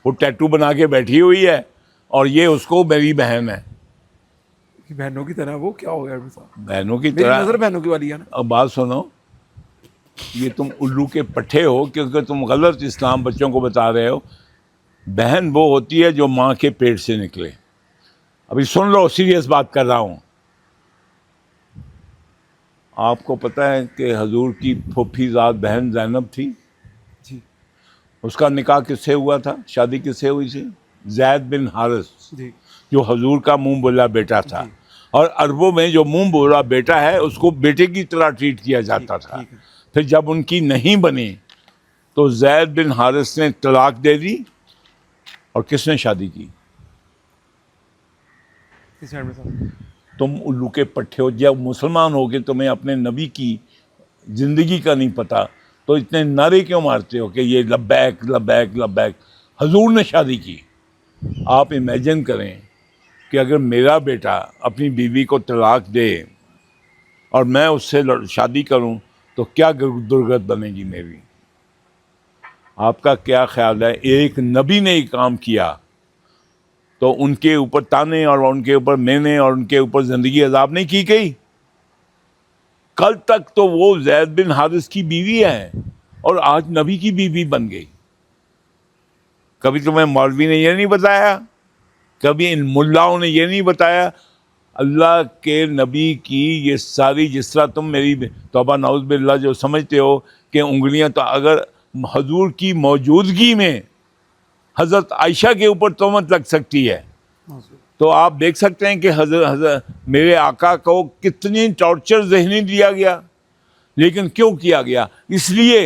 وہ ٹیٹو بنا کے بیٹھی ہوئی ہے, اور یہ اس کو میری بہن ہے. بہنوں کی طرح وہ کیا ہو گیا صاحب؟ بہنوں کی میری طرح نظر بہنوں کی والی ہے نا. اب بات سنو, یہ تم الو کے پٹھے ہو کیونکہ تم غلط اسلام بچوں کو بتا رہے ہو. بہن وہ ہوتی ہے جو ماں کے پیٹ سے نکلے. ابھی سن لو, سیریس بات کر رہا ہوں. آپ کو پتہ ہے کہ حضور کی پھوپھی زاد بہن زینب تھی, جی, اس کا نکاح کس سے ہوا تھا, شادی کس سے ہوئی تھی؟ زید بن حارث, جی, جو حضور کا منہ بولا بیٹا تھا. اور عربوں میں جو منہ بولا بیٹا ہے اس کو بیٹے کی طرح ٹریٹ کیا جاتا تھا. پھر جب ان کی نہیں بنی تو زید بن حارث نے طلاق دے دی, اور کس نے شادی کی؟ تم الو کے پٹھے ہو. جب مسلمان ہو کے تمہیں اپنے نبی کی زندگی کا نہیں پتا تو اتنے نعرے کیوں مارتے ہو کہ یہ لبیک لبیک لبیک؟ حضور نے شادی کی. آپ امیجن کریں کہ اگر میرا بیٹا اپنی بیوی کو طلاق دے اور میں اس سے شادی کروں تو کیا درگت بنے گی میری. آپ کا کیا خیال ہے؟ ایک نبی نے یہ کام کیا تو ان کے اوپر تانے اور ان کے اوپر مینے اور ان کے اوپر زندگی عذاب نہیں کی گئی؟ کل تک تو وہ زید بن حارث کی بیوی ہے اور آج نبی کی بیوی بن گئی. کبھی تمہیں مولوی نے یہ نہیں بتایا؟ کبھی ان ملاؤں نے یہ نہیں بتایا؟ اللہ کے نبی کی یہ ساری, جس طرح تم میری توبہ نعوذ باللہ جو سمجھتے ہو کہ انگلیاں, تو اگر حضور کی موجودگی میں حضرت عائشہ کے اوپر تہمت لگ سکتی ہے. تو آپ دیکھ سکتے ہیں کہ حضرت میرے آقا کو کتنی ٹارچر ذہنی دیا گیا. لیکن کیوں کیا گیا؟ اس لیے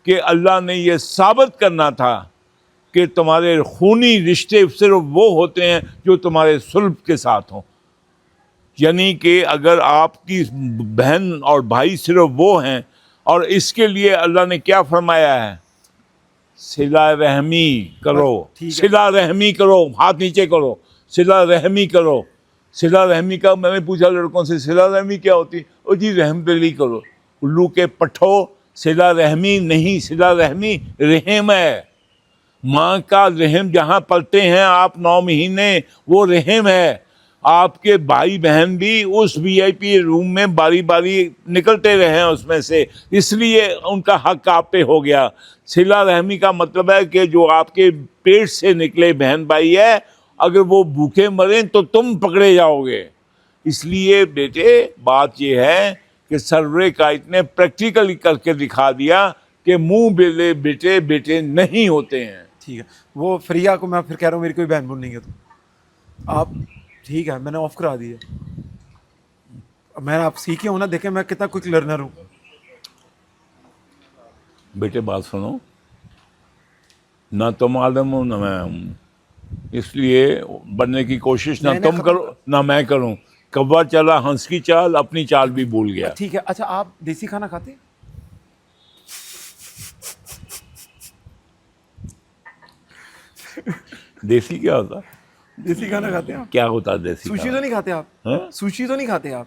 کہ اللہ نے یہ ثابت کرنا تھا کہ تمہارے خونی رشتے صرف وہ ہوتے ہیں جو تمہارے صلب کے ساتھ ہوں. یعنی کہ اگر آپ کی بہن اور بھائی صرف وہ ہیں، اور اس کے لیے اللہ نے کیا فرمایا ہے؟ صلہ رحمی کرو، صلہ رحمی کرو، ہاتھ نیچے کرو، صلہ رحمی کرو. صلہ رحمی کا میں نے پوچھا لڑکوں سے، صلہ رحمی کیا ہوتی؟ او جی رحم دلی کرو. الو کے پٹھو، صلہ رحمی نہیں، صلہ رحمی رحم ہے. ماں کا رحم جہاں پلتے ہیں آپ 9 مہینے، وہ رحم ہے. آپ کے بھائی بہن بھی اس وی آئی پی روم میں باری باری نکلتے رہے ہیں اس میں سے، اس لیے ان کا حق آپ پہ ہو گیا. صلہ رحمی کا مطلب ہے کہ جو آپ کے پیٹ سے نکلے بہن بھائی ہے، اگر وہ بھوکے مریں تو تم پکڑے جاؤ گے. اس لیے بیٹے بات یہ ہے کہ سرور کائنات نے پریکٹیکلی کر کے دکھا دیا کہ منہ بولے بیٹے بیٹے نہیں ہوتے ہیں. ٹھیک ہے. وہ فریہ کو میں پھر کہہ رہا ہوں میری کوئی بہن بول نہیں ہے، تو آپ ٹھیک ہے میں نے آف کرا دی ہے. میں آپ سیکھے ہوں نا، دیکھیں میں کتنا کوئک لرنر ہوں. بیٹے بات سنو، نہ تم عالم ہو نہ میں ہوں، اس لیے بننے کی کوشش نہ تم کرو نہ میں کروں. کوا چلا ہنس کی چال، اپنی چال بھی بھول گیا. ٹھیک ہے. اچھا آپ دیسی کھانا کھاتے ہیں؟ دیسی کیا ہوتا؟ دیسی کھانا کھاتے ہیں آپ؟ کیا ہوتا دیسی؟ سوشی تو نہیں کھاتے آپ؟ سوشی تو نہیں کھاتے آپ؟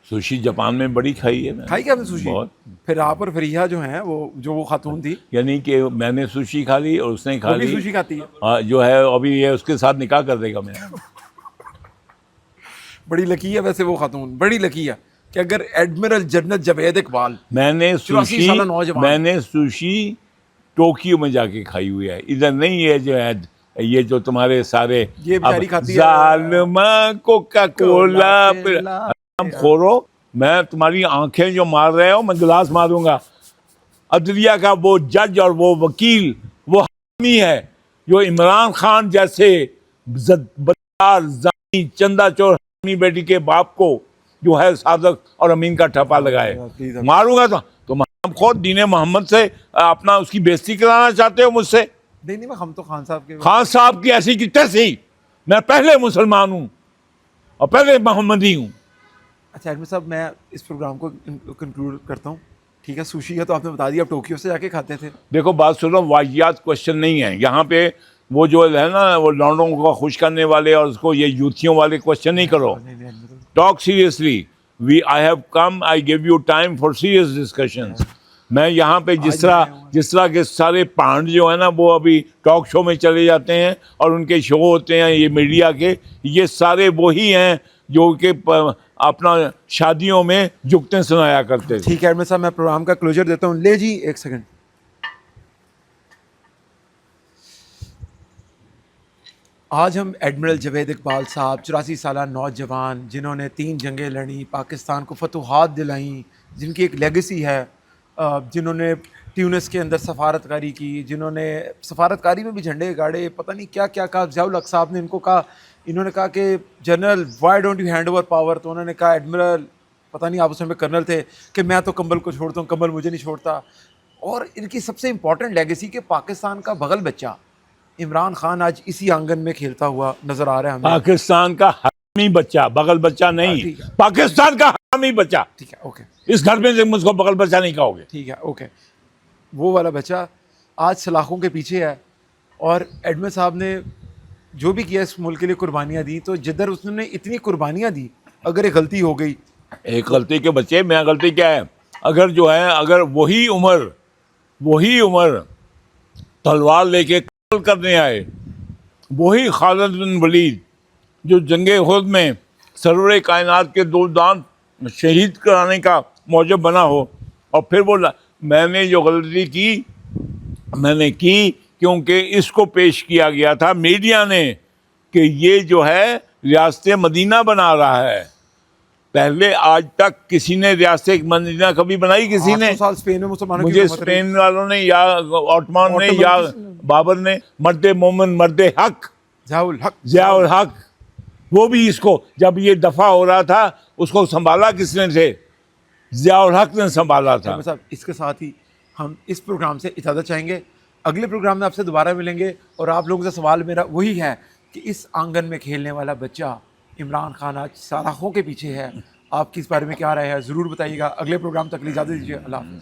سوشی جاپان میں بڑی کھائی ہے. کھائی کیا آپ نے سوشی؟ بہت. پھر آپ اور فریحہ جو ہیں وہ خاتون تھی، یعنی کہ میں نے سوشی کھا لی اور اس نے کھا وہ بھی لی. سوشی کھاتی ہے. جو ہے ابھی یہ اس کے ساتھ نکاح کر دے گا. بڑی لکی ہے ویسے وہ خاتون، بڑی لکی ہے کہ اگر ایڈمرل جنرل جاوید اقبال میں نے 84 سالہ نوجوان، میں نے سوشی ٹوکیو میں جا کے کھائی ہوئی ہے، ادھر نہیں ہے. جو ہے یہ جو تمہارے سارے یہ بیچاری کھاتی ہے ظالمہ کوکا کولا ہم خورو. میں تمہاری آنکھیں جو مار رہے ہو میں گلاس ماروں گا. عدلیہ کا وہ جج اور وہ وکیل وہ حامی ہے جو عمران خان جیسے بدکار زانی چندہ چور حامی بیٹی کے باپ کو جو ہے صادق اور امین کا ٹھپا لگائے. ماروں گا تو ہم خود دین محمد سے اپنا اس کی بےزتی کرانا چاہتے ہو مجھ سے؟ نہیں ہم تو خان صاحب کی ایسی کی تیسی. میں پہلے مسلمان ہوں اور پہلے محمدی ہوں. اچھا ایڈمن صاحب میں اس پروگرام کو کنکلوڈ کرتا ہوں. ٹھیک ہے سوشی ہے تو آپ نے بتا دیا آپ ٹوکیو سے جا کے کھاتے تھے. دیکھو بات سنو، واحد کوشچن نہیں ہے یہاں پہ. وہ جو ہے نا وہ لانڈوں کو خوش کرنے والے اور اس کو یہ یوتھیوں والے کوشچن نہیں کرو. Talk seriously. I have come, I give you time for serious discussions. میں یہاں پہ جس طرح کے سارے پانڈ جو ہیں نا وہ ابھی ٹاک شو میں چلے جاتے ہیں اور ان کے شو ہوتے ہیں یہ میڈیا کے، یہ سارے وہی ہیں جو کہ اپنا شادیوں میں جگتیں سنایا کرتے تھے. ٹھیک ہے ایڈمن صاحب میں پروگرام کا کلوجر دیتا ہوں. لے جی ایک سیکنڈ. آج ہم ایڈمرل جاوید اقبال صاحب 84 سالہ نوجوان جنہوں نے 3 جنگیں لڑیں، پاکستان کو فتوحات دلائیں، جن کی ایک لیگیسی ہے، جنہوں نے ٹیونس کے اندر سفارتکاری کی، جنہوں نے سفارتکاری میں بھی جھنڈے گاڑے، پتہ نہیں کیا کیا کہا. ضیاء الحق صاحب نے ان کو کہا، انہوں نے کہا کہ general why don't you hand over power, تو انہوں نے کہا ایڈمرل پتہ نہیں آپ اس میں کرنل تھے کہ میں تو کمبل کو چھوڑتا ہوں، کمبل مجھے نہیں چھوڑتا. اور ان کی سب سے امپورٹنٹ لیگیسی کہ پاکستان کا بغل بچہ عمران خان آج اسی آنگن میں کھیلتا ہوا نظر آ رہا ہے ہمیں. پاکستان کا حرامی بچہ، بغل بچہ نہیں، پاکستان کا حرامی بچہ. ٹھیک ہے اوکے. اس گھر میں سے مجھ کو بغل بچہ نہیں کہو گے. ٹھیک ہے اوکے. وہ والا بچہ آج سلاخوں کے پیچھے ہے. اور ایڈمن صاحب نے جو بھی کیا اس ملک کے لیے قربانیاں دی، تو جدھر اس نے اتنی قربانیاں دی، اگر ایک غلطی ہو گئی، ایک غلطی کے بچے میں غلطی کیا ہے؟ اگر جو ہے اگر وہی عمر تلوار لے کے قتل کرنے آئے، وہی خالد بن ولید جو جنگ احد میں سرور کائنات کے 2 دانت شہید کرانے کا موجب بنا ہو، اور پھر وہ میں نے جو غلطی کی میں نے کی کیونکہ اس کو پیش کیا گیا تھا میڈیا نے کہ یہ جو ہے ریاست مدینہ بنا رہا ہے. پہلے آج تک کسی نے ریاست مدینہ کبھی بنائی کسی نے؟ 800 سال اسپین میں مسلمانوں کی مجھے حکومت رہی. اسپین والوں نے یا آٹمان نے یا بابر نے، مرد مومن مرد حق ضیاء الحق. ضیاء الحق، وہ بھی اس کو جب یہ دفاع ہو رہا تھا اس کو سنبھالا کس نے تھے؟ ضیاء الحق نے سنبھالا تھا. صاحب اس کے ساتھ ہی ہم اس پروگرام سے اجازت چاہیں گے. اگلے پروگرام میں آپ سے دوبارہ ملیں گے، اور آپ لوگوں سے سوال میرا وہی ہے کہ اس آنگن میں کھیلنے والا بچہ عمران خان آج سلاخوں کے پیچھے ہے، آپ کی اس بارے میں کیا رائے ہے ضرور بتائیے گا. اگلے پروگرام تک اجازت دیجیے. اللہ حافظ.